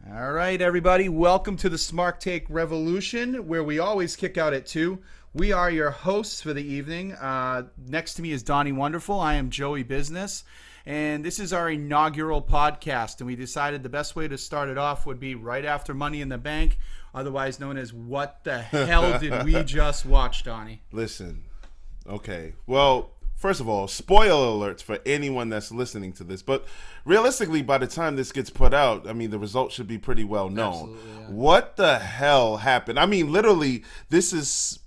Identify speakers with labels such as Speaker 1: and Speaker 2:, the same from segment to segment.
Speaker 1: All right, everybody. Welcome to the SmarkTank Revolution, where we always kick out at 2. We are your hosts for the evening. Next to me is Donnie Wonderful. I am Joey Business. And this is our inaugural podcast. And we decided the best way to start it off would be right after Money in the Bank, otherwise known as What the Hell Did We Just Watch, Donnie?
Speaker 2: Listen, okay. Well, first of all, spoiler alerts for anyone that's listening to this. But realistically, by the time this gets put out, I mean, the results should be pretty well known.
Speaker 1: Yeah.
Speaker 2: What the hell happened? I mean, literally, this is,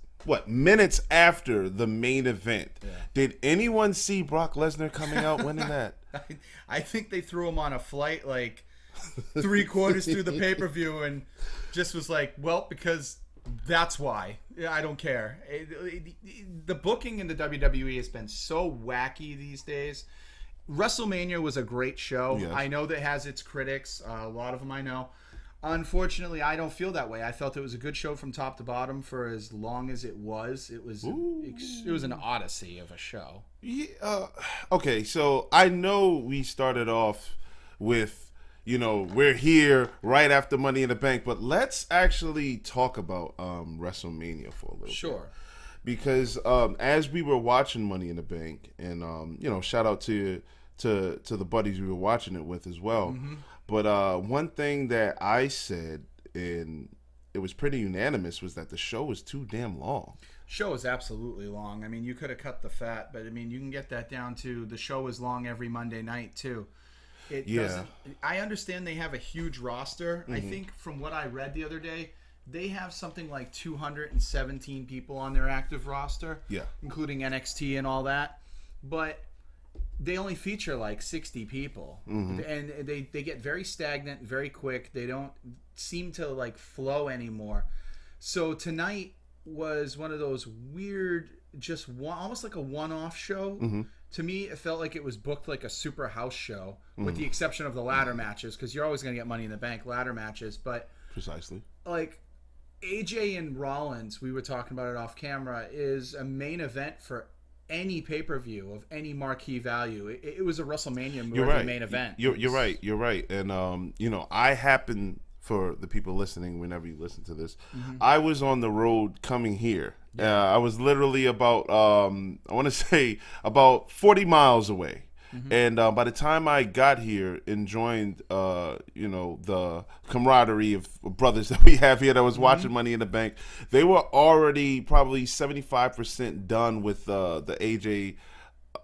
Speaker 2: minutes after the main event. Yeah. Did anyone see Brock Lesnar coming out winning that?
Speaker 1: I think they threw him on a flight like 3/4 through the pay-per-view and just was like, well, because that's why. I don't care. The booking in the WWE has been so wacky these days. WrestleMania was a great show. Yes. I know that has its critics. A lot of them I know. Unfortunately, I don't feel that way. I felt it was a good show from top to bottom for as long as it was. It was an odyssey of a show.
Speaker 2: Yeah. Okay, so I know we started off with, we're here right after Money in the Bank, but let's actually talk about WrestleMania for a little bit.
Speaker 1: Sure.
Speaker 2: Because as we were watching Money in the Bank, and shout out to the buddies we were watching it with as well. Mm-hmm. But one thing that I said, and it was pretty unanimous, was that the show was too damn long.
Speaker 1: Show is absolutely long. I mean, you could have cut the fat, but I mean, you can get that down to the show is long every Monday night too. I understand they have a huge roster. Mm-hmm. I think from what I read the other day, they have something like 217 people on their active roster, including NXT and all that. But they only feature like 60 people, mm-hmm. and they get very stagnant very quick. They don't seem to like flow anymore. So tonight was one of those weird, almost like a one-off show. Mm-hmm. To me, it felt like it was booked like a super house show, mm-hmm. with the exception of the ladder matches, because you're always going to get Money in the Bank ladder matches. But
Speaker 2: precisely,
Speaker 1: like AJ and Rollins, we were talking about it off camera, is a main event for any pay-per-view of any marquee value. It was a WrestleMania worthy main event.
Speaker 2: You're right. And I happen, for the people listening, whenever you listen to this, mm-hmm. I was on the road coming here. I was literally about I want to say about 40 miles away. Mm-hmm. And by the time I got here and joined, the camaraderie of brothers that we have here that was watching mm-hmm. Money in the Bank, they were already probably 75% done with the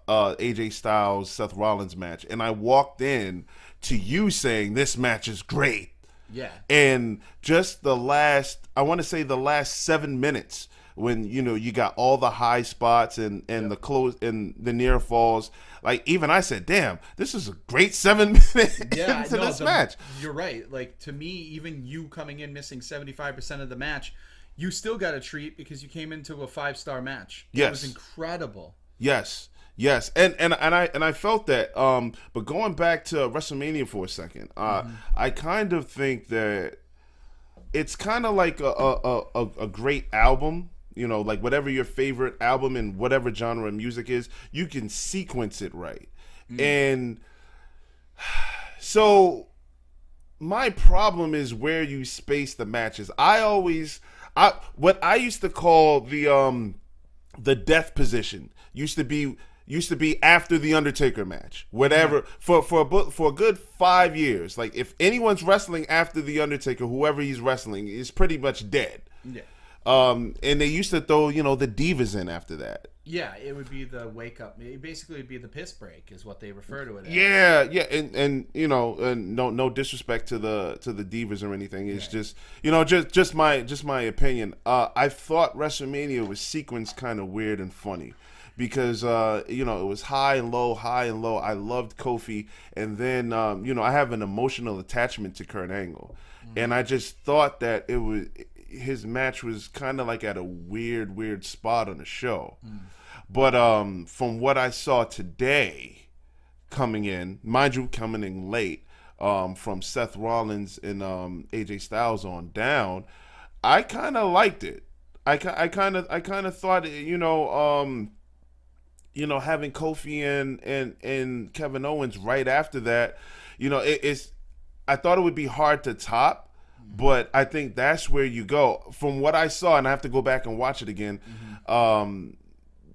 Speaker 2: AJ Styles, Seth Rollins match. And I walked in to you saying, this match is great.
Speaker 1: Yeah.
Speaker 2: And just the last 7 minutes, when you got all the high spots and the close and the near falls, like even I said, damn, this is a great 7 minutes into this match.
Speaker 1: You're right. Like, to me, even you coming in missing 75% of the match, you still got a treat because you came into a 5-star match.
Speaker 2: Yes.
Speaker 1: It was incredible.
Speaker 2: Yes, and I felt that. But going back to WrestleMania for a second, mm-hmm. I kind of think that it's kind of like a great album. Like whatever your favorite album in whatever genre of music is, you can sequence it right. Mm. And so my problem is where you space the matches. What I used to call the death position used to be after the Undertaker match. Whatever, for a good 5 years. Like if anyone's wrestling after the Undertaker, whoever he's wrestling is pretty much dead. Yeah. And they used to throw, the divas in after that.
Speaker 1: Yeah, it would be the wake up. It basically would be the piss break, is what they refer to it as.
Speaker 2: Yeah, and no disrespect to the divas or anything. It's just my opinion. I thought WrestleMania was sequenced kind of weird and funny. Because it was high and low. I loved Kofi, and then I have an emotional attachment to Kurt Angle, mm-hmm. and I just thought that his match was kind of like at a weird spot on the show. Mm. But from what I saw today, coming in late, from Seth Rollins and AJ Styles on down, I kind of liked it. I kind of thought, having Kofi and Kevin Owens right after that, I thought it would be hard to top, but I think that's where you go. From what I saw, and I have to go back and watch it again.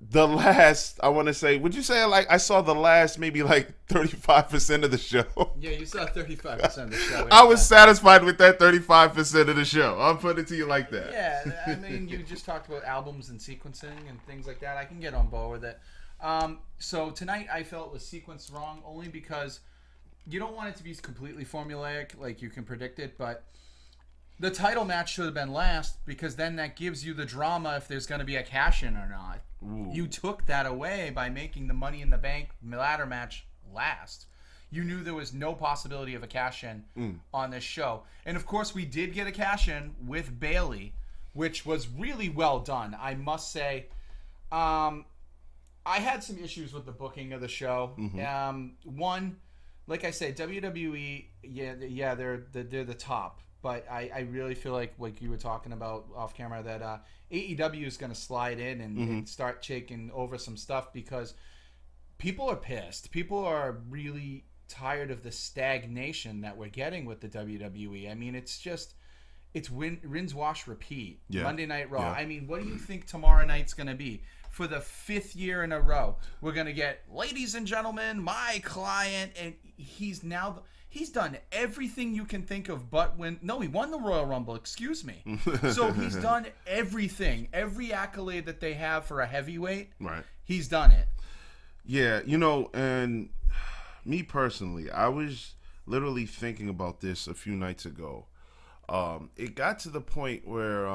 Speaker 2: The last, I want to say, would you say I saw the last maybe like 35% of the show?
Speaker 1: Yeah, you saw 35% of the show.
Speaker 2: I was satisfied with that 35% of the show. I'll put it to you like that.
Speaker 1: Yeah, I mean, you just talked about albums and sequencing and things like that. I can get on board with it. So tonight I felt was sequenced wrong only because you don't want it to be completely formulaic, like you can predict it, but the title match should have been last because then that gives you the drama if there's going to be a cash-in or not. Ooh. You took that away by making the Money in the Bank ladder match last. You knew there was no possibility of a cash-in on this show. And, of course, we did get a cash-in with Bayley, which was really well done. I must say, I had some issues with the booking of the show. One, like I say, WWE, yeah, they're the top. But I really feel like you were talking about off camera, that AEW is going to slide in and start taking over some stuff because people are pissed. People are really tired of the stagnation that we're getting with the WWE. I mean, it's rinse, wash, repeat. Yeah. Monday Night Raw. Yeah. I mean, what do you think tomorrow night's going to be? For the 5th year in a row, we're going to get, ladies and gentlemen, my client, and he's done everything you can think of but he won the Royal Rumble, excuse me. So he's done everything, every accolade that they have for a heavyweight, right? He's done it.
Speaker 2: Yeah, and me personally, I was literally thinking about this a few nights ago. It got to the point where,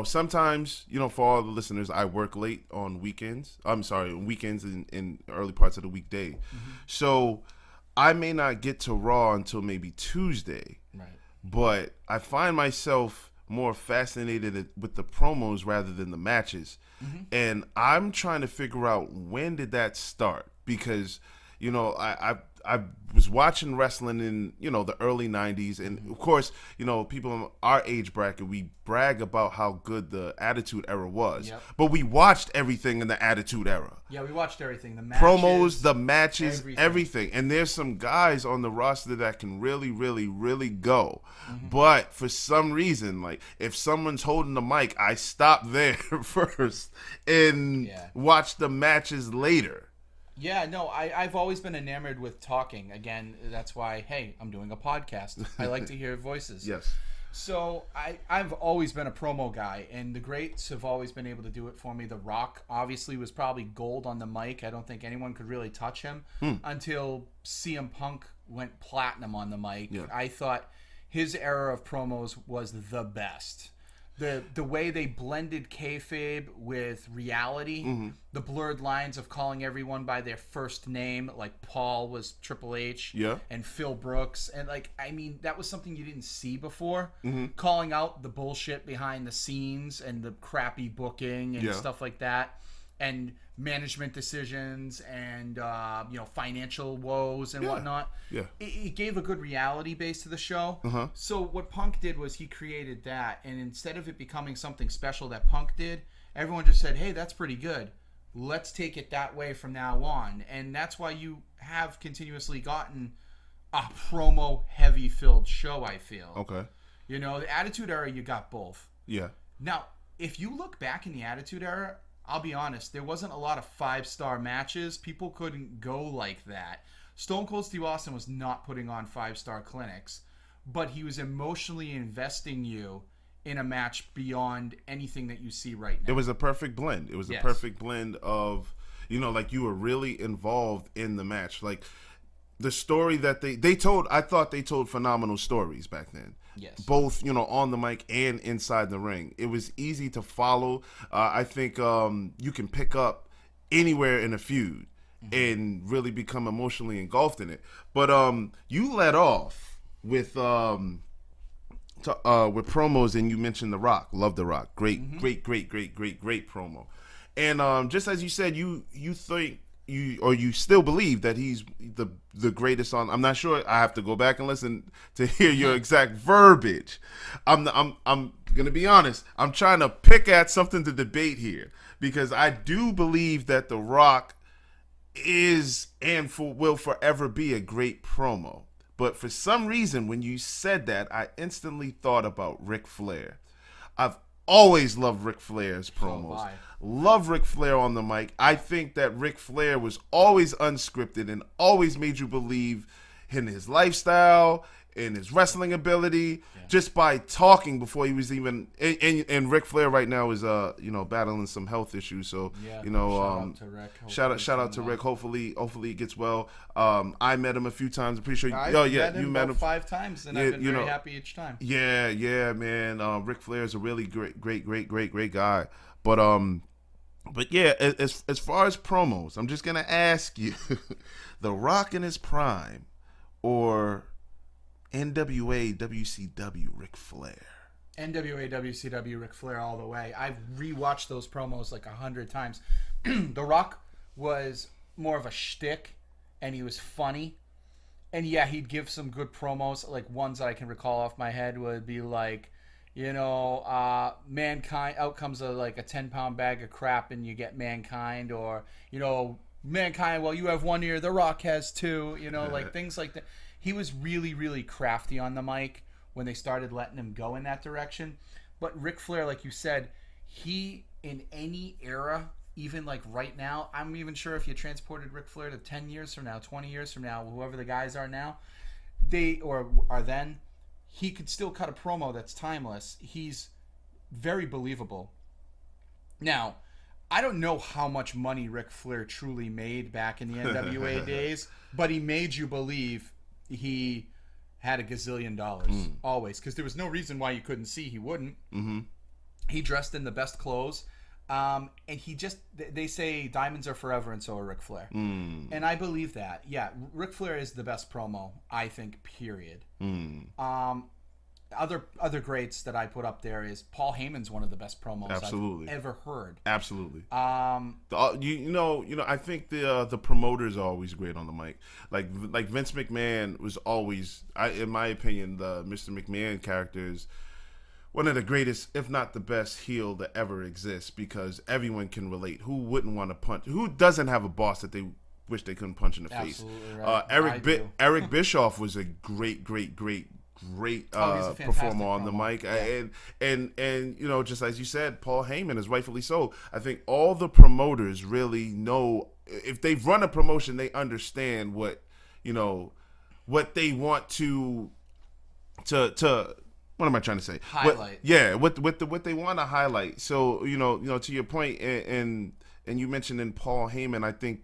Speaker 2: sometimes, for all the listeners, I work late on weekends. Weekends and early parts of the weekday. So I may not get to Raw until maybe Tuesday. Right. But I find myself more fascinated with the promos rather than the matches. And I'm trying to figure out, when did that start? Because, I was watching wrestling in, the early 90s. And, of course, people in our age bracket, we brag about how good the Attitude Era was. Yep. But we watched everything in the Attitude Era.
Speaker 1: Yeah, we watched everything. The matches.
Speaker 2: Promos, the matches, everything. And there's some guys on the roster that can really, really, really go. But for some reason, like, if someone's holding the mic, I stop there first and watch the matches later.
Speaker 1: Yeah, no, I've always been enamored with talking. Again, that's why, hey, I'm doing a podcast. I like to hear voices.
Speaker 2: Yes.
Speaker 1: So I've always been a promo guy, and the greats have always been able to do it for me. The Rock, obviously, was probably gold on the mic. I don't think anyone could really touch him until CM Punk went platinum on the mic. Yeah. I thought his era of promos was the best. The way they blended kayfabe with reality, the blurred lines of calling everyone by their first name, like Paul was Triple H, and Phil Brooks, and that was something you didn't see before. Calling out the bullshit behind the scenes and the crappy booking and stuff like that, and management decisions and financial woes and whatnot. Yeah, it gave a good reality base to the show. So what Punk did was he created that, and instead of it becoming something special that Punk did, everyone just said, "Hey, that's pretty good. Let's take it that way from now on." And that's why you have continuously gotten a promo heavy filled show, I feel.
Speaker 2: Okay.
Speaker 1: The Attitude Era, you got both.
Speaker 2: Yeah.
Speaker 1: Now, if you look back in the Attitude Era, I'll be honest, there wasn't a lot of 5-star matches. People couldn't go like that. Stone Cold Steve Austin was not putting on 5-star clinics, but he was emotionally investing you in a match beyond anything that you see right now.
Speaker 2: It was a perfect blend. It was a perfect blend of, you were really involved in the match. Like, the story that they told, I thought they told phenomenal stories back then.
Speaker 1: Yes.
Speaker 2: Both, on the mic and inside the ring. It was easy to follow. I think you can pick up anywhere in a feud and really become emotionally engulfed in it. But you led off with promos, and you mentioned The Rock. Love The Rock. Great promo. And just as you said, you think you still believe that he's the greatest on. I'm not sure. I have to go back and listen to hear your exact verbiage. I'm gonna be honest. I'm trying to pick at something to debate here, because I do believe that The Rock is and will forever be a great promo. But for some reason, when you said that, I instantly thought about Ric Flair. I've always loved Ric Flair's promos. Love Ric Flair on the mic. I think that Ric Flair was always unscripted and always made you believe in his lifestyle, in his wrestling ability, just by talking before he was even. And Ric Flair right now is battling some health issues. So shout out to Ric. Hopefully he gets well. I met him a few times. I'm pretty sure.
Speaker 1: You met him 5 times, and I've been very happy each time.
Speaker 2: Yeah, man. Ric Flair is a really great guy. But yeah, as far as promos, I'm just gonna ask you, The Rock in his prime, or NWA WCW Ric Flair?
Speaker 1: NWA WCW Ric Flair all the way. I've rewatched those promos like 100 times. The Rock was more of a shtick, and he was funny. And yeah, he'd give some good promos. Like ones that I can recall off my head would be like, Mankind, out comes a 10-pound bag of crap and you get Mankind, or, Mankind, well, you have one ear, The Rock has two, like things like that. He was really, really crafty on the mic when they started letting him go in that direction. But Ric Flair, like you said, he, in any era, even like right now, I'm even sure if you transported Ric Flair to 10 years from now, 20 years from now, whoever the guys are now, he could still cut a promo that's timeless. He's very believable. Now, I don't know how much money Ric Flair truly made back in the NWA days, but he made you believe he had a gazillion dollars, always, because there was no reason why you couldn't see he wouldn't. Mm-hmm. He dressed in the best clothes, and they say diamonds are forever, and so are Ric Flair. And I believe that. Yeah, Ric Flair is the best promo, I think, period. Other greats that I put up there is Paul Heyman's one of the best promos I've ever heard.
Speaker 2: Absolutely. I think the promoters are always great on the mic. Like Vince McMahon was always, in my opinion, the Mr. McMahon character is one of the greatest, if not the best, heel that ever exists, because everyone can relate. Who wouldn't want to punch? Who doesn't have a boss that they wish they couldn't punch in the face?
Speaker 1: Right.
Speaker 2: Eric Bischoff was a great performer on the mic. Yeah. And just as you said, Paul Heyman is rightfully so. I think all the promoters really know, if they've run a promotion, they understand what they want to what am I trying to say?
Speaker 1: Highlight.
Speaker 2: What they want to highlight. So, to your point, and you mentioned in Paul Heyman, I think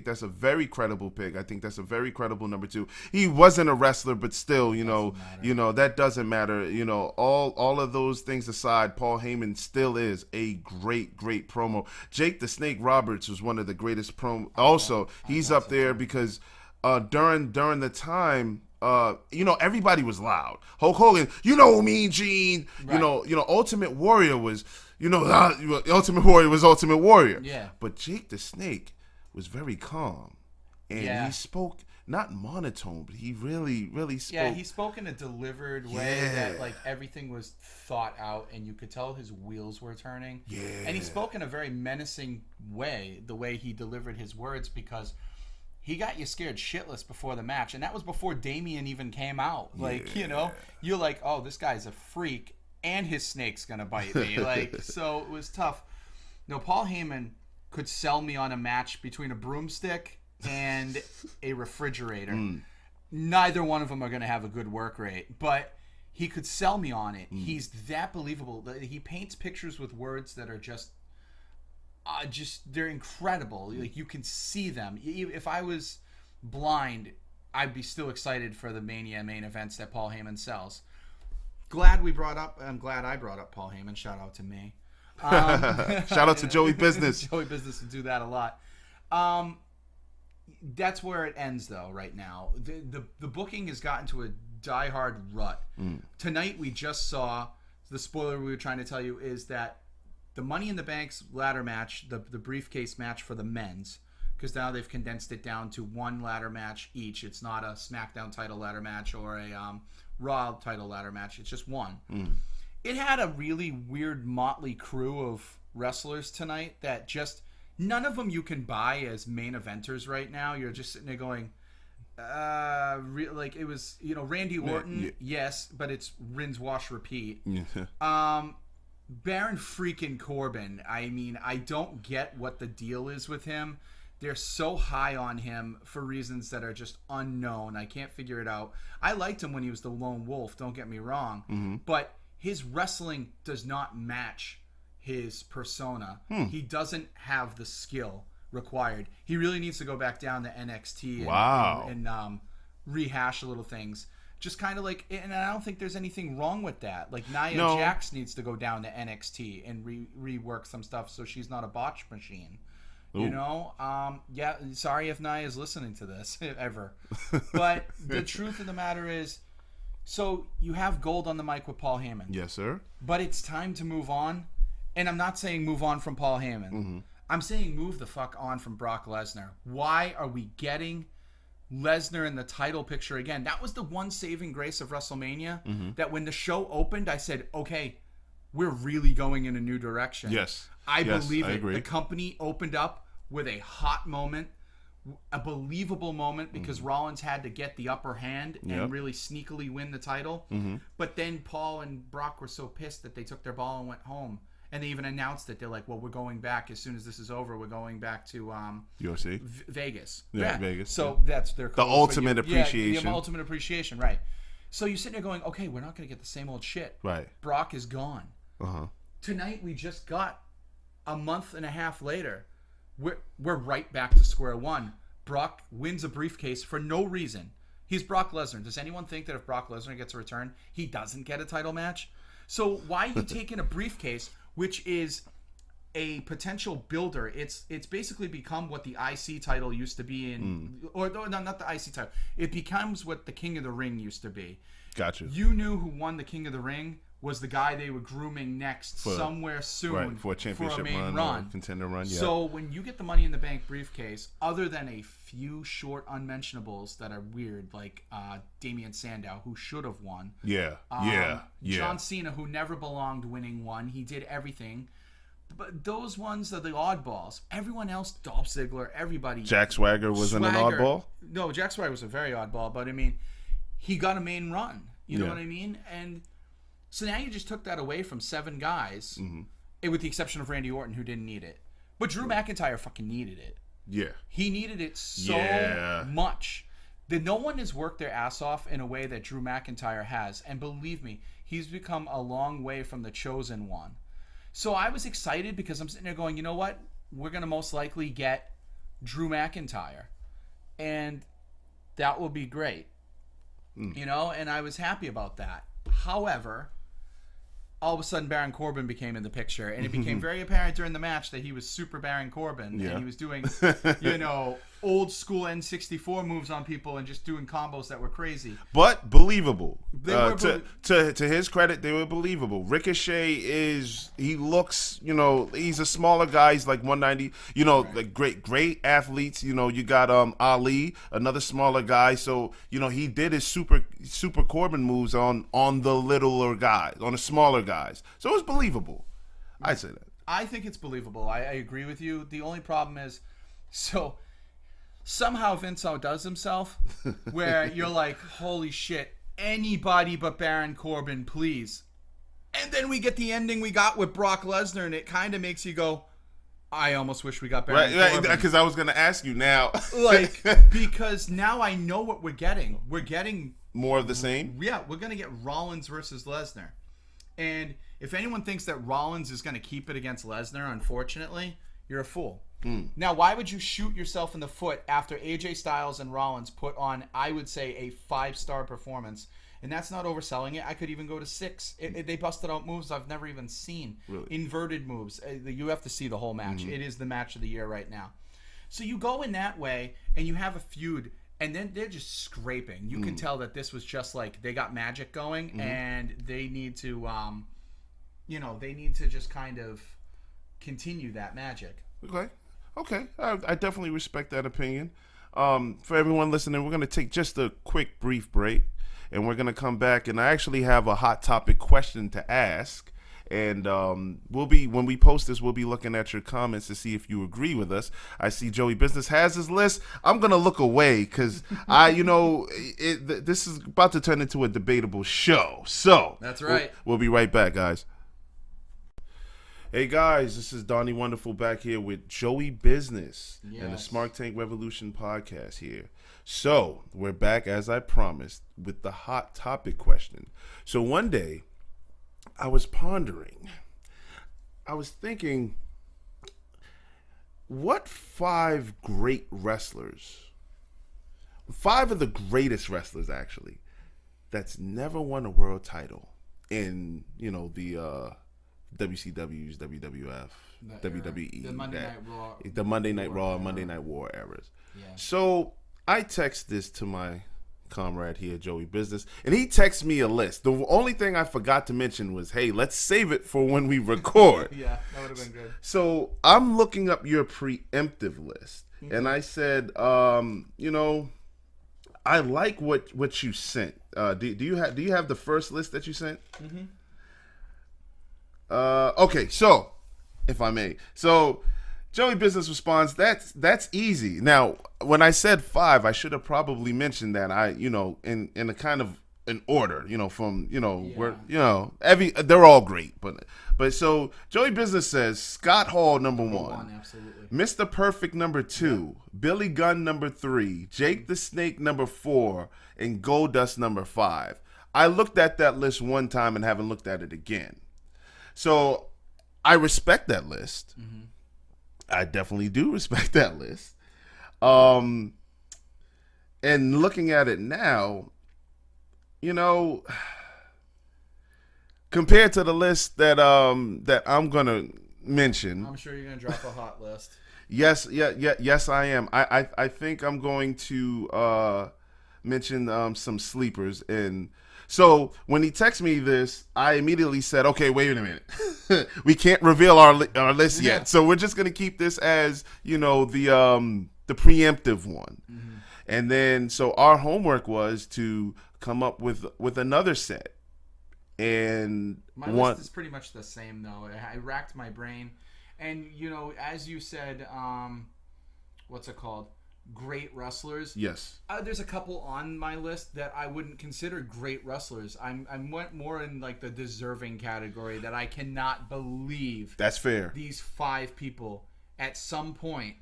Speaker 2: that's a very credible pick. I think that's a very credible number 2. He wasn't a wrestler, but still, that doesn't matter. All of those things aside, Paul Heyman still is a great promo. Jake the Snake Roberts was one of the greatest promo. Also, he's up there because during the time, everybody was loud. Hulk Hogan, Mean Gene, right. Ultimate Warrior was. Ultimate Warrior was Ultimate Warrior.
Speaker 1: Yeah.
Speaker 2: But Jake the Snake was very calm. And he spoke, not monotone, but he really spoke.
Speaker 1: Yeah, he spoke in a delivered way that, everything was thought out, and you could tell his wheels were turning.
Speaker 2: Yeah.
Speaker 1: And he spoke in a very menacing way, the way he delivered his words, because he got you scared shitless before the match. And that was before Damien even came out. You're like, oh, this guy's a freak. And his snake's gonna bite me. So it was tough. No, Paul Heyman could sell me on a match between a broomstick and a refrigerator. Neither one of them are gonna have a good work rate, but he could sell me on it. He's that believable. He paints pictures with words that are just they're incredible. You can see them. If I was blind, I'd be still excited for the Mania main events that Paul Heyman sells. I'm glad I brought up Paul Heyman. Shout out to me.
Speaker 2: Shout out to Joey Business.
Speaker 1: Joey Business would do that a lot. That's where it ends, though, right now. The booking has gotten to a diehard rut. Tonight we just saw, the spoiler we were trying to tell you is that the Money in the Bank's ladder match, the briefcase match for the men's, because now they've condensed it down to one ladder match each. It's not a SmackDown title ladder match or a Raw title ladder match. It's just one. It had a really weird motley crew of wrestlers tonight that just none of them you can buy as main eventers right now. You're just sitting there going, like it was, Randy Orton, yes, but it's rinse, wash, repeat. Baron freaking Corbin. I mean, I don't get what the deal is with him. They're so high on him for reasons that are just unknown. I can't figure it out. I liked him when he was the lone wolf, don't get me wrong. But his wrestling does not match his persona. He doesn't have the skill required. He really needs to go back down to NXT and rehash a little things. Just kind of like, and I don't think there's anything wrong with that. Like Nia Jax needs to go down to NXT and rework some stuff so she's not a botch machine. Ooh. Yeah, sorry if Nia's listening to this ever. But the truth of the matter is, so you have gold on the mic with Paul Heyman.
Speaker 2: Yes, sir.
Speaker 1: But it's time to move on. And I'm not saying move on from Paul Heyman. I'm saying move the fuck on from Brock Lesnar. Why are we getting Lesnar in the title picture again? That was the one saving grace of WrestleMania. That when the show opened, I said, okay, we're really going in a new direction.
Speaker 2: Yes.
Speaker 1: I believe
Speaker 2: I
Speaker 1: it.
Speaker 2: agree.
Speaker 1: The company opened up with a hot moment, a believable moment, because Rollins had to get the upper hand and really sneakily win the title. But then Paul and Brock were so pissed that they took their ball and went home. And they even announced it. They're like, well, we're going back. As soon as this is over, we're going back to
Speaker 2: UFC?
Speaker 1: Vegas.
Speaker 2: Yeah, Vegas.
Speaker 1: So that's their
Speaker 2: the ultimate appreciation.
Speaker 1: Yeah, the ultimate appreciation, right. So you're sitting there going, okay, we're not going to get the same old shit.
Speaker 2: Right.
Speaker 1: Brock is gone. Tonight we just got a month and a half later. We're right back to square one. Brock wins a briefcase for no reason. He's Brock Lesnar. Does anyone think that if Brock Lesnar gets a return, he doesn't get a title match? So why are you taking a briefcase, which is a potential builder? It's basically become what the IC title used to be in, or no, not the IC title. It becomes what the King of the Ring used to be.
Speaker 2: Gotcha.
Speaker 1: You knew who won the King of the Ring was the guy they were grooming next somewhere soon,
Speaker 2: right, for a championship
Speaker 1: for a main run.
Speaker 2: Contender run. Yeah.
Speaker 1: So when you get the Money in the Bank briefcase, other than a few short unmentionables that are weird, like Damian Sandow, who should have won. John Cena, who never belonged winning one. He did everything. But those ones are the oddballs. Everyone else, Dolph Ziggler, everybody.
Speaker 2: Jack Swagger wasn't an oddball?
Speaker 1: No, Jack Swagger was a very oddball, but I mean, he got a main run. You know what I mean? And so now you just took that away from 7 guys, with the exception of Randy Orton, who didn't need it. But Drew McIntyre fucking needed it.
Speaker 2: Yeah.
Speaker 1: He needed it so much that no one has worked their ass off in a way that Drew McIntyre has. And believe me, he's become a long way from the chosen one. So I was excited because I'm sitting there going, you know what? We're going to most likely get Drew McIntyre. And that will be great. And I was happy about that. However, all of a sudden Baron Corbin became in the picture, and it became very apparent during the match that he was super Baron Corbin, and he was doing, old school N64 moves on people and just doing combos that were crazy.
Speaker 2: But believable. To his credit, they were believable. Ricochet he looks, he's a smaller guy. He's like 190, like great athletes. You got Ali, another smaller guy. So, he did his super Corbin moves on the littler guys, on the smaller guys. So it was believable. I'd say that.
Speaker 1: I think it's believable. I agree with you. The only problem is, somehow Vince outdoes himself, where you're like, holy shit, anybody but Baron Corbin, please. And then we get the ending we got with Brock Lesnar, and it kind of makes you go, I almost wish we got Baron Corbin.
Speaker 2: Right, because I was going to ask you now.
Speaker 1: Because now I know what we're getting. We're getting
Speaker 2: more of the same?
Speaker 1: Yeah, we're going to get Rollins versus Lesnar. And if anyone thinks that Rollins is going to keep it against Lesnar, unfortunately, you're a fool. Now, why would you shoot yourself in the foot after AJ Styles and Rollins put on, I would say, a 5-star performance? And that's not overselling it. I could even go to 6. They busted out moves I've never even seen.
Speaker 2: Really?
Speaker 1: Inverted moves. You have to see the whole match. It is the match of the year right now. So you go in that way, and you have a feud, and then they're just scraping. You can tell that this was just like they got magic going, and they need to, they need to just kind of continue that magic.
Speaker 2: Okay. I definitely respect that opinion. For everyone listening, we're going to take just a quick, brief break, and we're going to come back, and I actually have a hot topic question to ask, And when we post this, we'll be looking at your comments to see if you agree with us. I see Joey Business has his list. I'm gonna look away because this is about to turn into a debatable show. So
Speaker 1: that's right.
Speaker 2: We'll be right back, guys. Hey guys, this is Donnie Wonderful back here with Joey Business and the SmarkTank Revolution podcast here. So we're back as I promised with the hot topic question. So one day I was pondering, I was thinking, what 5 great wrestlers, 5 of the greatest wrestlers actually, that's never won a world title in, the WCW's, WWF, WWE, the Monday Night Raw, Monday Night War eras. Yeah. So I text this to my comrade here, Joey Business, and he texts me a list. The only thing I forgot to mention was, hey, let's save it for when we record.
Speaker 1: Yeah, that would have been good.
Speaker 2: So I'm looking up your preemptive list, and I said, I like what you sent. Do you have the first list that you sent? Mm-hmm. Okay, so if I may, Joey Business responds, that's easy. Now, when I said 5, I should have probably mentioned that in a kind of an order, where they're all great, but so Joey Business says Scott Hall number 1,
Speaker 1: absolutely.
Speaker 2: Mr. Perfect number 2, Billy Gunn number 3, Jake the Snake number 4, and Goldust number 5. I looked at that list one time and haven't looked at it again. So I respect that list. Mm-hmm. I definitely do respect that list. And looking at it now, compared to the list that I'm gonna mention,
Speaker 1: I'm sure you're gonna drop a hot list.
Speaker 2: Yes, I am. I think I'm going to mention some sleepers. And so when he texted me this, I immediately said, okay, wait a minute. We can't reveal our list yet. So we're just going to keep this as, the preemptive one. Mm-hmm. And then, so our homework was to come up with another set. And
Speaker 1: my list is pretty much the same, though. I racked my brain. And, as you said, what's it called? Great wrestlers.
Speaker 2: Yes.
Speaker 1: There's a couple on my list that I wouldn't consider great wrestlers. I'm more in like the deserving category, that I cannot believe.
Speaker 2: That's fair.
Speaker 1: These 5 people at some point,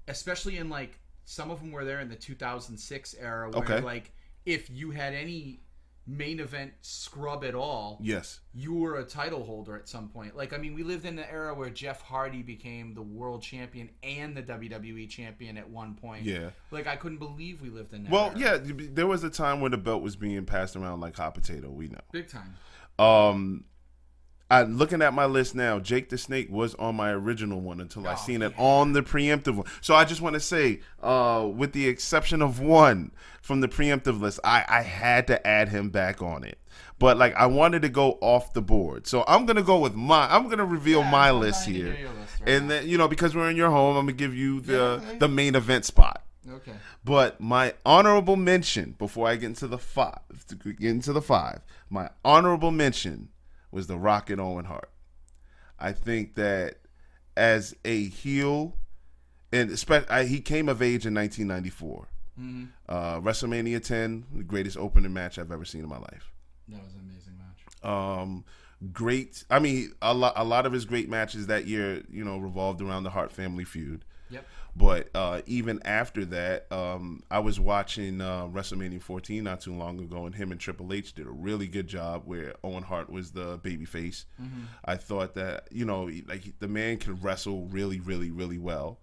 Speaker 1: especially in like some of them were there in the 2006 era, where like if you had any main event scrub at all,
Speaker 2: yes,
Speaker 1: you were a title holder at some point. Like, I mean, we lived in the era where Jeff Hardy became the world champion and the WWE champion at one point.
Speaker 2: Yeah.
Speaker 1: Like, I couldn't believe we lived in that
Speaker 2: era.
Speaker 1: Yeah,
Speaker 2: there was a time when the belt was being passed around like hot potato, we know.
Speaker 1: Big time.
Speaker 2: I'm looking at my list now. Jake the Snake was on my original one until I seen it on the preemptive one. So I just want to say, with the exception of one from the preemptive list, I had to add him back on it. But like, I wanted to go off the board. So I'm gonna go with I'm gonna reveal my list here, list and then because we're in your home, I'm gonna give you the main event spot.
Speaker 1: Okay.
Speaker 2: But my honorable mention before I get into the 5, my honorable mention was the Rocket Owen Hart. I think that as a heel, and he came of age in 1994. Mm-hmm. WrestleMania 10, the greatest opening match I've ever seen in my life.
Speaker 1: That was an amazing match.
Speaker 2: Great. I mean, a lot of his great matches that year, revolved around the Hart family feud.
Speaker 1: Yep.
Speaker 2: But even after that, I was watching WrestleMania 14 not too long ago, and him and Triple H did a really good job where Owen Hart was the babyface. Mm-hmm. I thought that, the man could wrestle really, really, really well.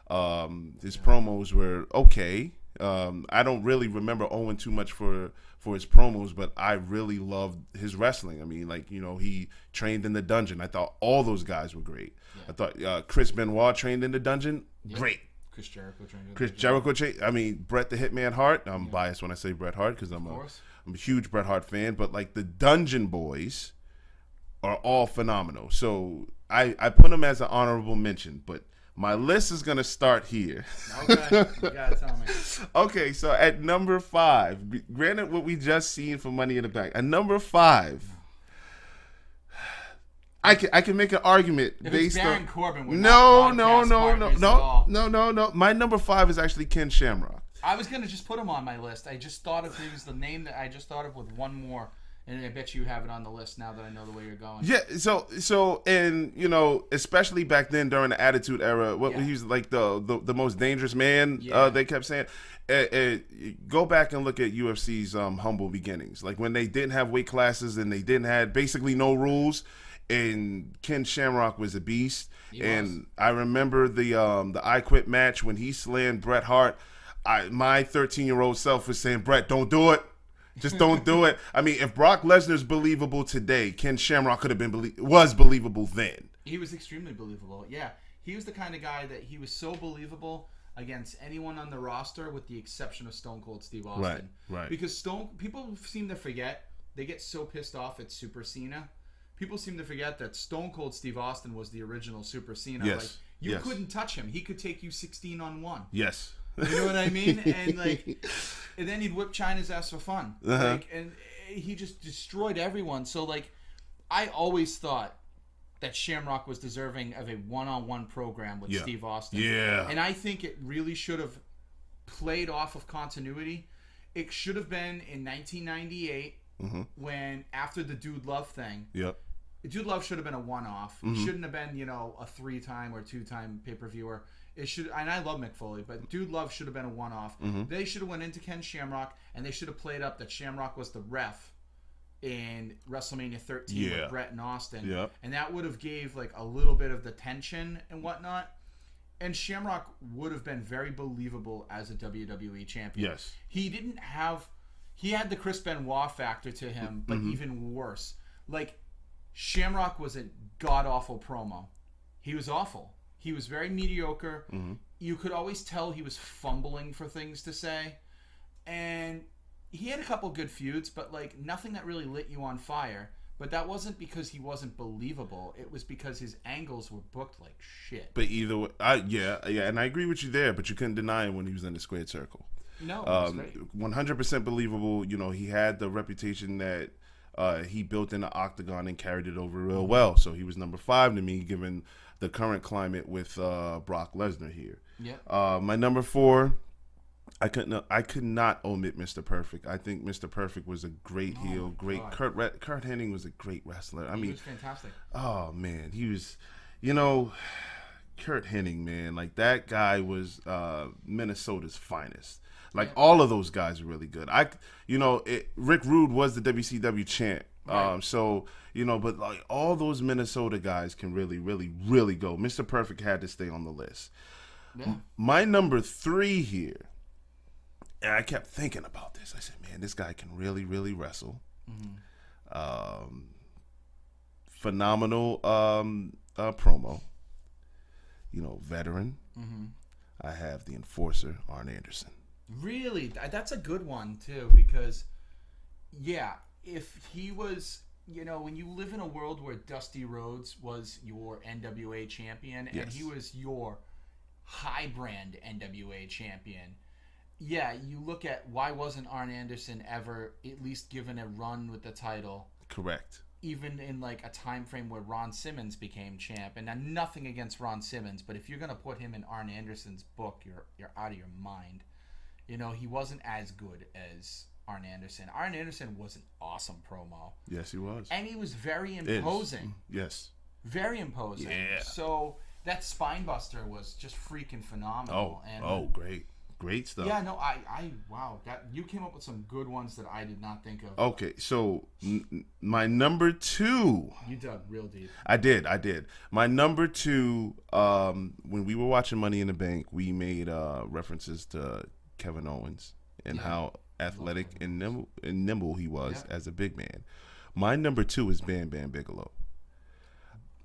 Speaker 2: His promos were okay. I don't really remember Owen too much for his promos, but I really loved his wrestling. I mean, he trained in the dungeon. I thought all those guys were great. Yeah. I thought Chris Benoit trained in the dungeon. Yep. Great.
Speaker 1: Chris Jericho trained.
Speaker 2: I mean, Bret the Hitman Hart. I'm biased when I say Bret Hart because I'm a huge Bret Hart fan. But like the Dungeon Boys are all phenomenal. So I put them as an honorable mention. But my list is gonna start here.
Speaker 1: Okay, you gotta tell me.
Speaker 2: Okay, so at number 5, granted what we just seen for Money in the Bank, at number 5, I can make an argument
Speaker 1: if
Speaker 2: based
Speaker 1: it's Baron
Speaker 2: on
Speaker 1: Corbin.
Speaker 2: No.
Speaker 1: No.
Speaker 2: My number 5 is actually Ken Shamrock.
Speaker 1: I was gonna just put him on my list. I just thought of he was the name that I just thought of with one more, and I bet you have it on the list now that I know the way you're going.
Speaker 2: Yeah. So, and you know, especially back then during the Attitude Era, he was like the most dangerous man.
Speaker 1: Yeah.
Speaker 2: They kept saying. Go back and look at UFC's humble beginnings, like when they didn't have weight classes and they didn't have basically no rules. And Ken Shamrock was a beast. I remember the I Quit match when he slammed Bret Hart. My 13-year-old self was saying, Bret, don't do it. Just don't do it. I mean, if Brock Lesnar's believable today, Ken Shamrock could have been was believable then.
Speaker 1: He was extremely believable. Yeah, he was the kind of guy that he was so believable against anyone on the roster, with the exception of Stone Cold Steve Austin.
Speaker 2: Right.
Speaker 1: Because people seem to forget. They get so pissed off at Super Cena. People seem to forget that Stone Cold Steve Austin was the original Super Cena.
Speaker 2: Yes.
Speaker 1: Like, you couldn't touch him. He could take you 16-on-1.
Speaker 2: Yes.
Speaker 1: You know what I mean? And then he'd whip China's ass for fun. And he just destroyed everyone. So I always thought that Shamrock was deserving of a one-on-one program with Steve Austin.
Speaker 2: Yeah.
Speaker 1: And I think it really should have played off of continuity. It should have been in 1998 when, after the Dude Love thing.
Speaker 2: Yep.
Speaker 1: Dude Love should have been a one-off. It shouldn't have been, a 3-time or 2-time pay-per-viewer. It should, and I love Mick Foley, but Dude Love should have been a one-off. They should have went into Ken Shamrock, and they should have played up that Shamrock was the ref in WrestleMania 13 with Bret and Austin.
Speaker 2: Yep.
Speaker 1: And that would have gave a little bit of the tension and whatnot. And Shamrock would have been very believable as a WWE champion.
Speaker 2: Yes.
Speaker 1: He had the Chris Benoit factor to him, but even worse. Shamrock was a god-awful promo. He was awful. He was very mediocre. You could always tell he was fumbling for things to say. And he had a couple good feuds, but nothing that really lit you on fire. But that wasn't because he wasn't believable. It was because his angles were booked like shit.
Speaker 2: But either way, and I agree with you there, but you couldn't deny him when he was in the squared circle.
Speaker 1: No, it was great.
Speaker 2: 100% believable. He had the reputation that he built in the octagon and carried it over real well. So he was number 5 to me, given the current climate with Brock Lesnar here.
Speaker 1: Yeah.
Speaker 2: My number 4, I could not omit Mr. Perfect. I think Mr. Perfect was a great heel, great. Kurt Hennig was a great wrestler. He
Speaker 1: was fantastic.
Speaker 2: Oh man, he was. Kurt Hennig, man, that guy was Minnesota's finest. All of those guys are really good. Rick Rude was the WCW champ. Right. But all those Minnesota guys can really, really, really go. Mr. Perfect had to stay on the list. Yeah. My number 3 here, and I kept thinking about this. I said, man, this guy can really, really wrestle. Phenomenal promo. Veteran. I have the Enforcer, Arn Anderson.
Speaker 1: Really? That's a good one, too, because, if he was, when you live in a world where Dusty Rhodes was your NWA champion and he was your high-brand NWA champion, you look at why wasn't Arn Anderson ever at least given a run with the title?
Speaker 2: Correct.
Speaker 1: Even in a time frame where Ron Simmons became champ, and now nothing against Ron Simmons, but if you're gonna put him in Arn Anderson's book, you're out of your mind. He wasn't as good as Arn Anderson. Arn Anderson was an awesome promo. Yes, he was, and he was very imposing.
Speaker 2: Yes,
Speaker 1: very imposing. Yeah. So that Spinebuster was just freaking phenomenal. Great stuff. Yeah, no, wow, that you came up with some good ones that I did not think of.
Speaker 2: Okay, so my number 2.
Speaker 1: You dug real deep.
Speaker 2: I did. My number 2. When we were watching Money in the Bank, we made references to Kevin Owens and how athletic and nimble he was as a big man. My number 2 is Bam Bam Bigelow.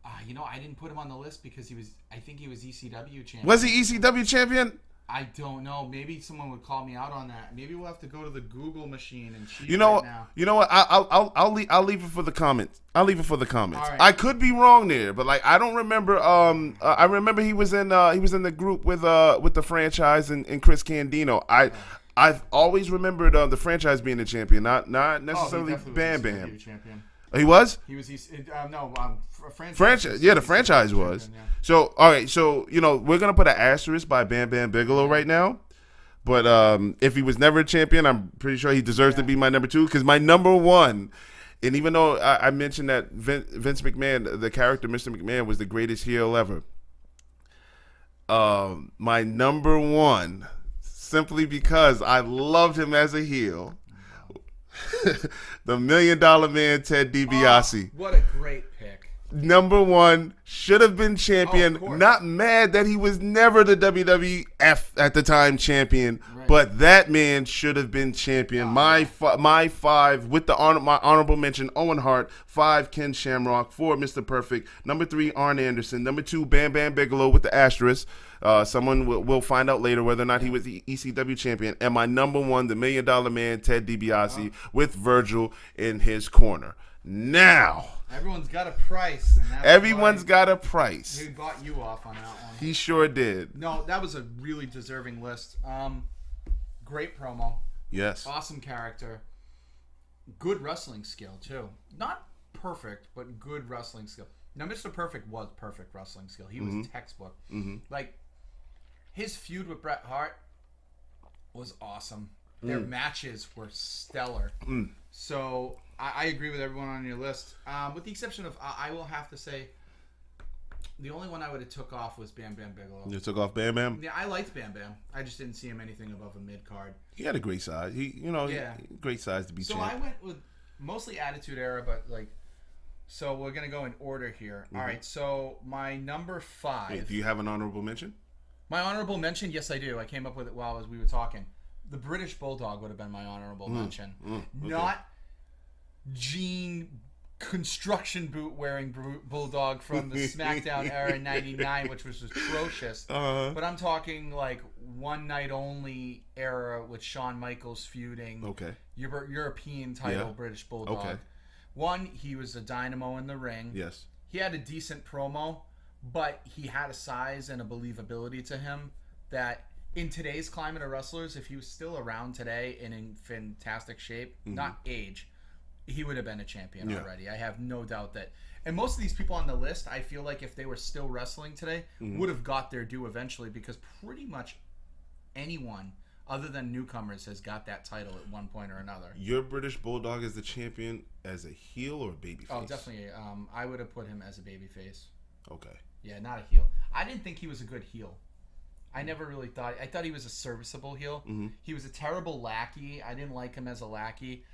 Speaker 1: I didn't put him on the list because I think he was ECW champion.
Speaker 2: Was he ECW champion?
Speaker 1: I don't know. Maybe someone would call me out on that. Maybe we'll have to go to the Google machine and cheat now.
Speaker 2: You know what? I'll leave it for the comments.
Speaker 1: Right.
Speaker 2: I could be wrong there, but I don't remember. I remember he was in the group with the franchise and Chris Candido. I've always remembered the franchise being the champion, not necessarily Bam Bam. He was?
Speaker 1: He was franchise.
Speaker 2: Franchise. Yeah, the franchise was.
Speaker 1: Yeah.
Speaker 2: So, all right. So, we're going to put an asterisk by Bam Bam Bigelow right now. But if he was never a champion, I'm pretty sure he deserves to be my number 2. Because my number 1, and even though I mentioned that Vince McMahon, the character Mr. McMahon, was the greatest heel ever, my number 1, simply because I loved him as a heel, the $1 Million Man, Ted DiBiase.
Speaker 1: Oh, what a great pick.
Speaker 2: Number 1, should have been champion. Not mad that he was never the WWF at the time champion, but that man should have been champion. My 5 with my honorable mention, Owen Hart. 5, Ken Shamrock. 4, Mr. Perfect. Number 3, Arn Anderson. Number 2, Bam Bam Bigelow with the asterisk. Someone will find out later whether or not he was the ECW champion. And my number 1, the $1 Million Man, Ted DiBiase, with Virgil in his corner. Now,
Speaker 1: everyone's got a price. And
Speaker 2: everyone's got a price.
Speaker 1: He bought you off on that one.
Speaker 2: He sure did.
Speaker 1: No, that was a really deserving list. Great promo.
Speaker 2: Yes.
Speaker 1: Awesome character. Good wrestling skill, too. Not perfect, but good wrestling skill. Now, Mr. Perfect was perfect wrestling skill. He was textbook. Like, his feud with Bret Hart was awesome. Their matches were stellar. So, I agree with everyone on your list. With the exception of, I will have to say, the only one I would have took off was Bam Bam Bigelow.
Speaker 2: You took off Bam Bam?
Speaker 1: Yeah, I liked Bam Bam. I just didn't see him anything above a mid-card.
Speaker 2: He had a great size. Great size to be champ.
Speaker 1: So I went with mostly Attitude Era, but so we're going to go in order here. All right, so my number 5.
Speaker 2: Wait, do you have an honorable mention?
Speaker 1: My honorable mention? Yes, I do. I came up with it while we were talking. The British Bulldog would have been my honorable mention. Okay. Not Gene construction boot wearing Bulldog from the SmackDown era in '99, which was atrocious. But I'm talking like one night only era with Shawn Michaels feuding.
Speaker 2: Okay.
Speaker 1: European title British Bulldog.
Speaker 2: Okay.
Speaker 1: One, he was a dynamo in the ring.
Speaker 2: Yes. He
Speaker 1: had a decent promo, but he had a size and a believability to him that in today's climate of wrestlers, if he was still around today and in fantastic shape, not age, he would have been a champion already. I have no doubt that. And most of these people on the list, I feel like if they were still wrestling today, would have got their due eventually, because pretty much anyone other than newcomers has got that title at one point or another.
Speaker 2: Your British Bulldog is the champion as a heel or a babyface?
Speaker 1: Oh, definitely. I would have put him as a babyface.
Speaker 2: Okay.
Speaker 1: Yeah, not a heel. I didn't think he was a good heel. I never really thought. I thought he was a serviceable heel. He was a terrible lackey. I didn't like him as a lackey.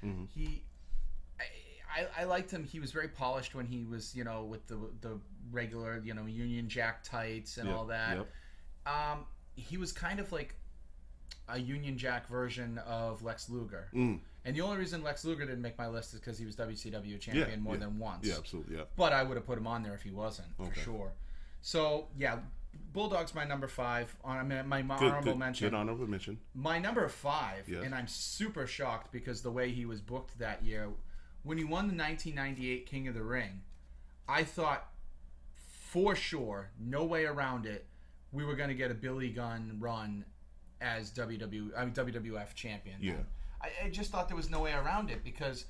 Speaker 1: I liked him. He was very polished when he was, with the regular, Union Jack tights and all that. Yep. He was kind of like a Union Jack version of Lex Luger. And the only reason Lex Luger didn't make my list is because he was WCW champion more than once.
Speaker 2: Yeah, absolutely. Yeah.
Speaker 1: But I would have put him on there if he wasn't, for sure. So, yeah, Bulldog's my number 5. My honorable mention.
Speaker 2: Good honorable mention.
Speaker 1: My number 5, and I'm super shocked because the way he was booked that year, when he won the 1998 King of the Ring, I thought for sure, no way around it, we were going to get a Billy Gunn run as WWF champion.
Speaker 2: Yeah.
Speaker 1: I just thought there was no way around it because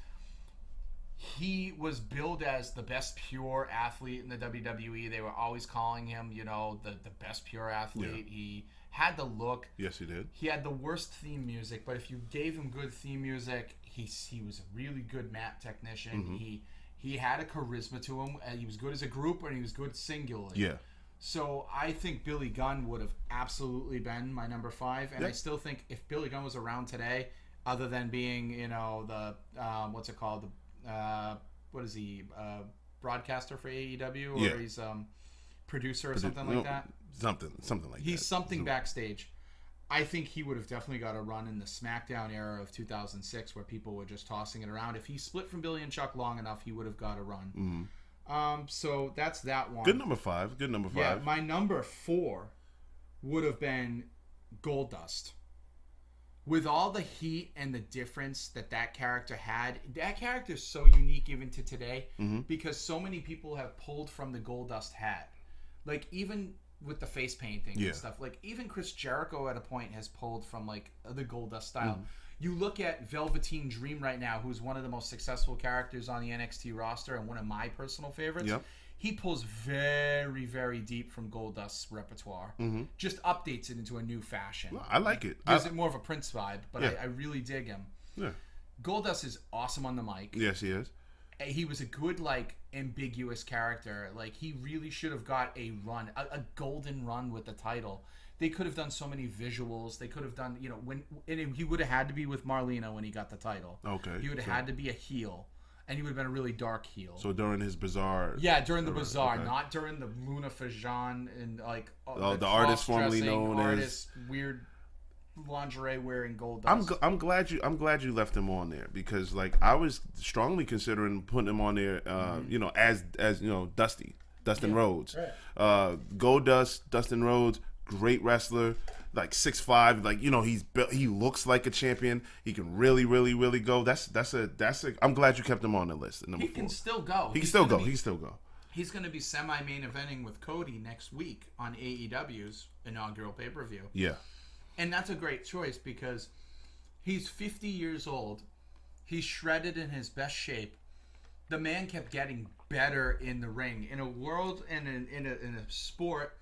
Speaker 1: he was billed as the best pure athlete in the WWE. They were always calling him, the best pure athlete. Yeah. He had the look.
Speaker 2: Yes, he did.
Speaker 1: He had the worst theme music, but if you gave him good theme music, he was a really good mat technician. He had a charisma to him. He was good as a group, and he was good singularly.
Speaker 2: Yeah.
Speaker 1: So I think Billy Gunn would have absolutely been my number 5, and I still think if Billy Gunn was around today, other than being, the what's it called, what is he, broadcaster for AEW, or he's producer or something like that?
Speaker 2: Something like that.
Speaker 1: He's something backstage. I think he would have definitely got a run in the SmackDown era of 2006 where people were just tossing it around. If he split from Billy and Chuck long enough, he would have got a run. So that's that one.
Speaker 2: Good number 5.
Speaker 1: Yeah, my number 4 would have been Goldust. With all the heat and the difference that character had, that character is so unique even to today because so many people have pulled from the Goldust hat. Like, even with the face painting and stuff. Like, even Chris Jericho at a point has pulled from, like, the Goldust style. You look at Velveteen Dream right now, who's one of the most successful characters on the NXT roster and one of my personal favorites.
Speaker 2: Yep.
Speaker 1: He pulls very, very deep from Goldust's repertoire. Just updates it into a new fashion.
Speaker 2: Well, I like it.
Speaker 1: Gives it more of a Prince vibe, but
Speaker 2: Yeah.
Speaker 1: I really dig him.
Speaker 2: Yeah.
Speaker 1: Goldust is awesome on the mic.
Speaker 2: Yes, he is.
Speaker 1: He was a good, like, ambiguous character. Like, he really should have got a run, a golden run with the title. They could have done so many visuals. They could have done, you know, he would have had to be with Marlena when he got the title.
Speaker 2: Okay.
Speaker 1: He would have had to be a heel. And he would have been a really dark heel.
Speaker 2: So during his Bazaar.
Speaker 1: Yeah, during the Bazaar,
Speaker 2: okay.
Speaker 1: Not during the Luna Fajan and like
Speaker 2: the artist formerly known
Speaker 1: as weird lingerie wearing Goldust.
Speaker 2: I'm glad you left him on there because like I was strongly considering putting him on there. You know, as you know, Dustin Rhodes,
Speaker 1: right.
Speaker 2: Goldust, Dustin Rhodes, great wrestler. Like 6'5", like you know he looks like a champion. He can really go. That's a. I'm glad you kept him on the list. He
Speaker 1: can still go.
Speaker 2: He can still go.
Speaker 1: He's going to be semi-main eventing with Cody next week on AEW's inaugural pay-per-view.
Speaker 2: Yeah,
Speaker 1: and that's a great choice because he's 50 years old. He's shredded in his best shape. The man kept getting better in the ring. In a world and in a sport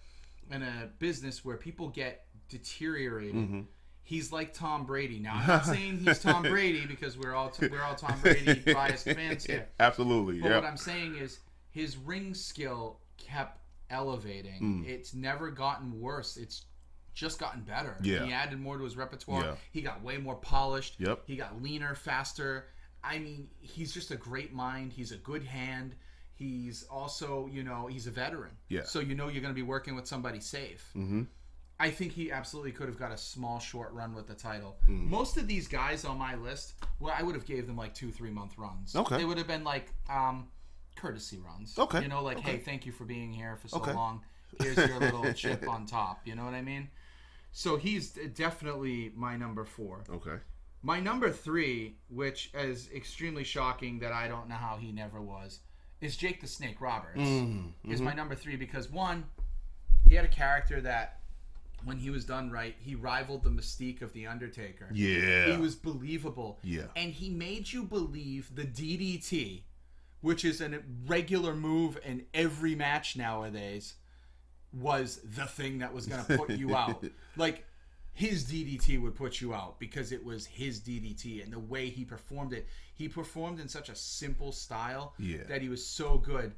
Speaker 1: and a business where people get deteriorated. He's like Tom Brady. Now, I'm not saying he's Tom Brady because we're all Tom Brady biased fans here.
Speaker 2: Absolutely.
Speaker 1: But what I'm saying is his ring skill kept elevating. It's never gotten worse. It's just gotten better.
Speaker 2: Yeah.
Speaker 1: He added more to his repertoire.
Speaker 2: Yeah.
Speaker 1: He got way more polished.
Speaker 2: Yep.
Speaker 1: He got leaner, faster. I mean, he's just a great mind. He's a good hand. He's also, you know, he's a veteran.
Speaker 2: Yeah.
Speaker 1: So you know you're going to be working with somebody safe. I think he absolutely could have got a small, short run with the title. Most of these guys on my list, well, I would have gave them like 2-3 month runs.
Speaker 2: Okay.
Speaker 1: They would have been like courtesy runs.
Speaker 2: Okay.
Speaker 1: You know, like,
Speaker 2: okay.
Speaker 1: Hey, thank you for being here for so long. Here's your little chip on top. You know what I mean? So he's definitely my number 4.
Speaker 2: Okay.
Speaker 1: My number 3, which is extremely shocking that I don't know how he never was, is Jake the Snake Roberts. Is my number 3 because, one, he had a character that when he was done right, he rivaled the mystique of The Undertaker.
Speaker 2: Yeah.
Speaker 1: He was believable.
Speaker 2: Yeah.
Speaker 1: And he made you believe the DDT, which is a regular move in every match nowadays, was the thing that was going to put you out. Like, his DDT would put you out because it was his DDT and the way he performed it. He performed in such a simple style that he was so good.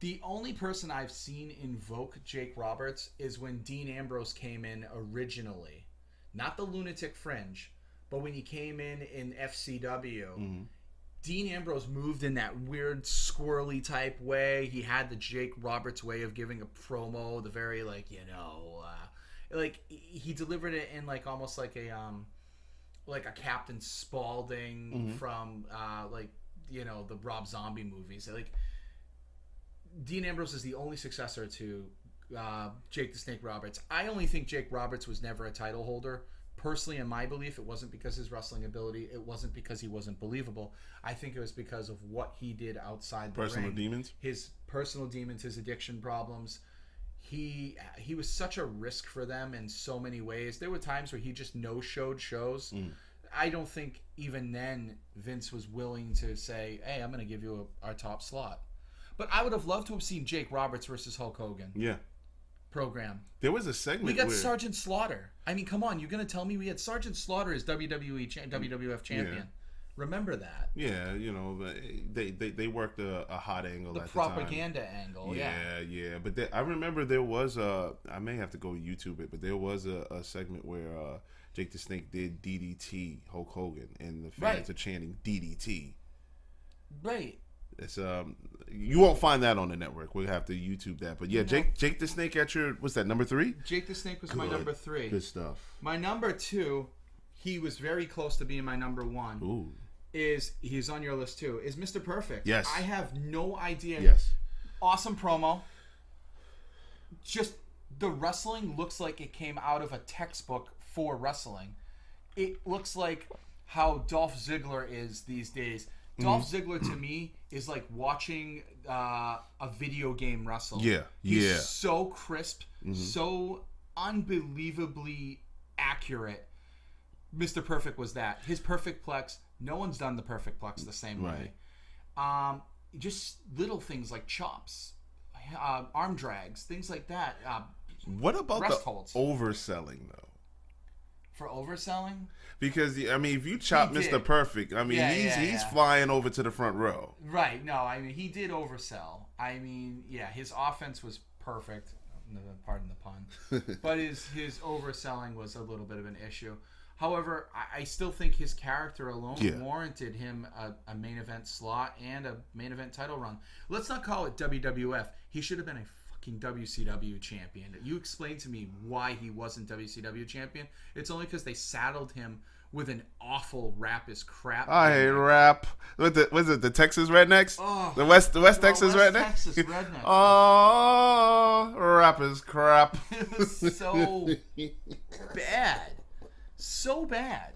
Speaker 1: The only person I've seen invoke Jake Roberts is when Dean Ambrose came in originally. Not the Lunatic Fringe, but when he came in FCW. Dean Ambrose moved in that weird squirrely type way. He had the Jake Roberts way of giving a promo, the very like, you know, like he delivered it in like almost like a Captain Spaulding from like, you know, the Rob Zombie movies. Like, Dean Ambrose is the only successor to Jake the Snake Roberts. I only think Jake Roberts was never a title holder. Personally, in my belief, it wasn't because of his wrestling ability. It wasn't because he wasn't believable. I think it was because of what he did outside the
Speaker 2: personal
Speaker 1: ring.
Speaker 2: demons?
Speaker 1: His personal demons, his addiction problems. He was such a risk for them in so many ways. There were times where he just no-showed shows. I don't think even then Vince was willing to say, hey, I'm going to give you our top slot. But I would have loved to have seen Jake Roberts versus Hulk Hogan.
Speaker 2: Yeah.
Speaker 1: Program.
Speaker 2: There was a segment
Speaker 1: we got
Speaker 2: where...
Speaker 1: Sergeant Slaughter. I mean, come on, you're going to tell me we had Sergeant Slaughter as WWF champion.
Speaker 2: Yeah.
Speaker 1: Remember that.
Speaker 2: Yeah, you know, they worked a hot angle at the time.
Speaker 1: The propaganda angle,
Speaker 2: yeah. But I remember there was I may have to go YouTube it, but there was a segment where Jake the Snake did DDT Hulk Hogan, and the fans are chanting DDT.
Speaker 1: Right.
Speaker 2: It's you won't find that on the network. We'll have to YouTube that. But yeah, Jake the Snake at your, what's that, number 3?
Speaker 1: Jake the Snake was my number 3.
Speaker 2: Good stuff.
Speaker 1: My number 2, he was very close to being my number 1.
Speaker 2: Ooh.
Speaker 1: He's on your list too, is Mr. Perfect.
Speaker 2: Yes.
Speaker 1: I have no idea.
Speaker 2: Yes.
Speaker 1: Awesome promo. Just the wrestling looks like it came out of a textbook for wrestling. It looks like how Dolph Ziggler is these days. Dolph Ziggler to me is like watching a video game wrestle.
Speaker 2: Yeah.
Speaker 1: He's so crisp, so unbelievably accurate. Mr. Perfect was that. His Perfect Plex, no one's done the Perfect Plex the same way. Just little things like chops, arm drags, things like that.
Speaker 2: What about the
Speaker 1: holds.
Speaker 2: overselling, though?
Speaker 1: For overselling?
Speaker 2: Because, I mean, if you chop Mr. Perfect, I mean, he's flying over to the front row.
Speaker 1: Right. No, I mean, he did oversell. I mean, yeah, his offense was perfect. Pardon the pun. But his overselling was a little bit of an issue. However, I still think his character alone warranted him a main event slot and a main event title run. Let's not call it WWF. He should have been a fucking WCW champion. You explain to me why he wasn't WCW champion. It's only because they saddled him with an awful rap is crap.
Speaker 2: I hate rap. Was it the Texas Rednecks?
Speaker 1: Oh,
Speaker 2: the West Texas Rednecks?
Speaker 1: Texas Rednecks.
Speaker 2: Oh, rap is crap.
Speaker 1: It was so bad. So bad.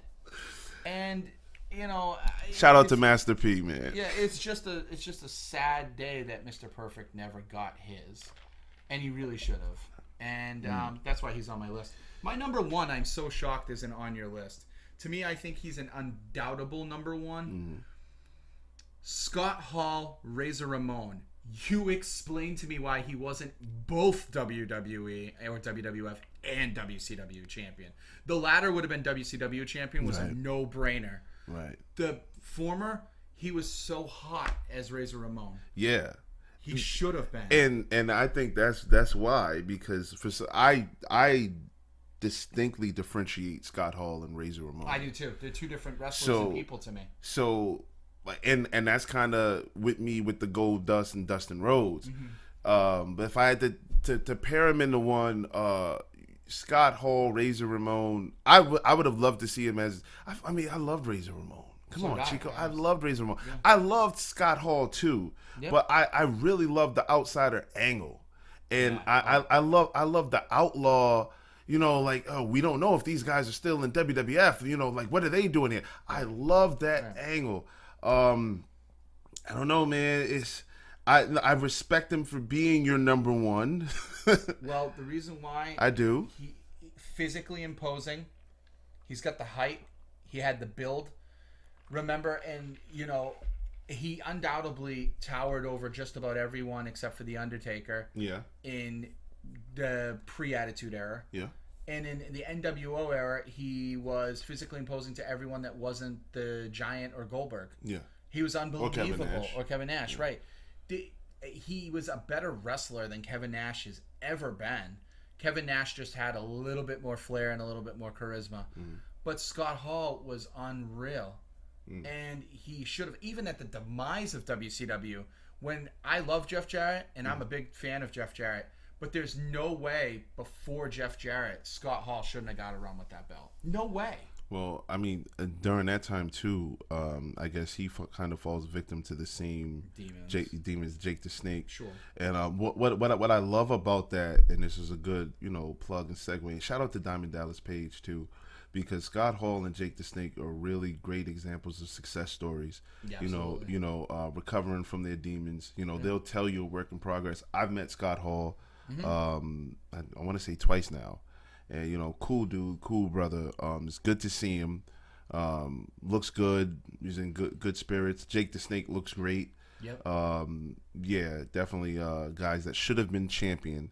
Speaker 1: And, you know,
Speaker 2: shout out to Master P, man.
Speaker 1: Yeah, it's just a sad day that Mr. Perfect never got his. And he really should have. And that's why he's on my list. My number one, I'm so shocked, isn't on your list. To me, I think he's an undoubtable number one. Scott Hall, Razor Ramon. You explain to me why he wasn't both WWE or WWF and WCW champion. The latter would have been WCW champion, was a no-brainer.
Speaker 2: Right.
Speaker 1: The former, he was so hot as Razor Ramon.
Speaker 2: Yeah.
Speaker 1: He should have been.
Speaker 2: And I think that's why, because I distinctly differentiate Scott Hall and Razor Ramon.
Speaker 1: I do too. They're two different wrestlers and people to me.
Speaker 2: So, and that's kind of with me with the Gold Dust and Dustin Rhodes. But if I had to pair him into one, Scott Hall, Razor Ramon, I would have loved to see him as. I mean, I loved Razor Ramon. Come on, Chico. I loved Razor Ramon. Yeah. I loved Scott Hall too, but I really loved the outsider angle, and I love the outlaw. You know, like, oh, we don't know if these guys are still in WWF. You know, like, what are they doing here? I love that angle. I don't know, man. I respect him for being your number one.
Speaker 1: Well, the reason why
Speaker 2: I do,
Speaker 1: he physically imposing. He's got the height. He had the build. Remember, and you know, he undoubtedly towered over just about everyone except for the Undertaker.
Speaker 2: Yeah.
Speaker 1: In the pre-Attitude Era.
Speaker 2: Yeah.
Speaker 1: And in the NWO era, he was physically imposing to everyone that wasn't the Giant or Goldberg.
Speaker 2: Yeah.
Speaker 1: He was unbelievable.
Speaker 2: Or
Speaker 1: Kevin Nash, right. He was a better wrestler than Kevin Nash has ever been. Kevin Nash just had a little bit more flair and a little bit more charisma. But Scott Hall was unreal. And he should have, even at the demise of WCW, when I love Jeff Jarrett, and I'm a big fan of Jeff Jarrett, but there's no way before Jeff Jarrett, Scott Hall shouldn't have got a run with that belt. No way.
Speaker 2: Well, I mean, during that time too, I guess he kind of falls victim to the same demons, Jake the Snake.
Speaker 1: Sure.
Speaker 2: And what I love about that, and this is a good plug and segue. Shout out to Diamond Dallas Page too, because Scott Hall and Jake the Snake are really great examples of success stories. Yeah, recovering from their demons. They'll tell you a work in progress. I've met Scott Hall. I want to say twice now. And cool dude, cool brother. It's good to see him. Looks good. He's in good spirits. Jake the Snake looks great.
Speaker 1: Yep.
Speaker 2: Yeah, definitely guys that should have been champion.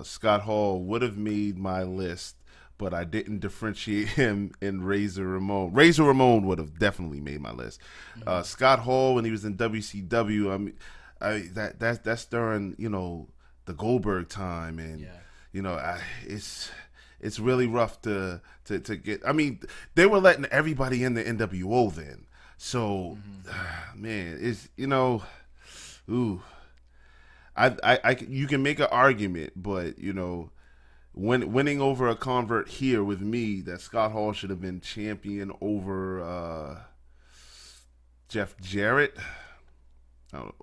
Speaker 2: Scott Hall would have made my list, but I didn't differentiate him in Razor Ramon. Razor Ramon would have definitely made my list. Scott Hall, when he was in WCW, that's during the Goldberg time, and it's really rough to get. I mean, they were letting everybody in the NWO then, so man, it's ooh, I you can make an argument, but winning over a convert here with me, that Scott Hall should have been champion over Jeff Jarrett,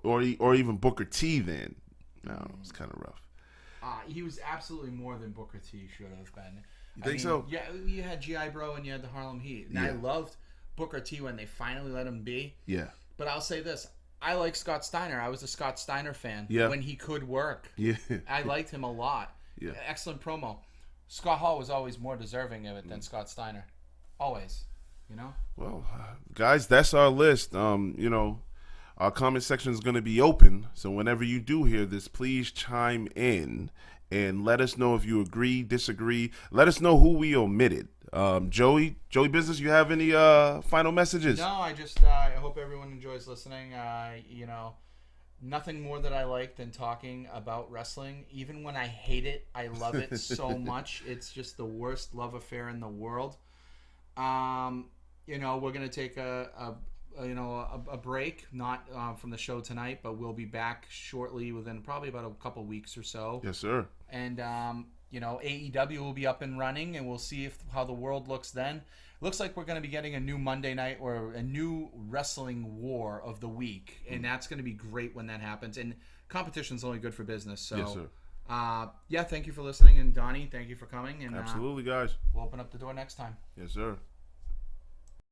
Speaker 2: or even Booker T then. No, it's kind of rough.
Speaker 1: He was absolutely more than Booker T should have been.
Speaker 2: You think so?
Speaker 1: Yeah, you had G.I. Bro and you had the Harlem Heat. And I loved Booker T when they finally let him be.
Speaker 2: Yeah.
Speaker 1: But I'll say this. I like Scott Steiner. I was a Scott Steiner fan when he could work.
Speaker 2: Yeah.
Speaker 1: I liked him a lot. Yeah. Excellent promo. Scott Hall was always more deserving of it than Scott Steiner. Always. You know?
Speaker 2: Well, guys, that's our list. You know, our comment section is going to be open. So whenever you do hear this, please chime in and let us know if you agree, disagree. Let us know who we omitted. Joey Business, you have any final messages?
Speaker 1: No, I hope everyone enjoys listening. You know, nothing more that I like than talking about wrestling. Even when I hate it, I love it so much. It's just the worst love affair in the world. You know, we're gonna take a break, not from the show tonight, but we'll be back shortly within probably about a couple weeks or so.
Speaker 2: Yes, sir.
Speaker 1: And you know, AEW will be up and running, and we'll see how the world looks then. Looks like we're going to be getting a new Monday night or a new wrestling war of the week, and that's going to be great when that happens. And competition's only good for business. So,
Speaker 2: yes, sir.
Speaker 1: Yeah, thank you for listening, and Donnie, thank you for coming. And
Speaker 2: absolutely, guys.
Speaker 1: We'll open up the door next time.
Speaker 2: Yes, sir.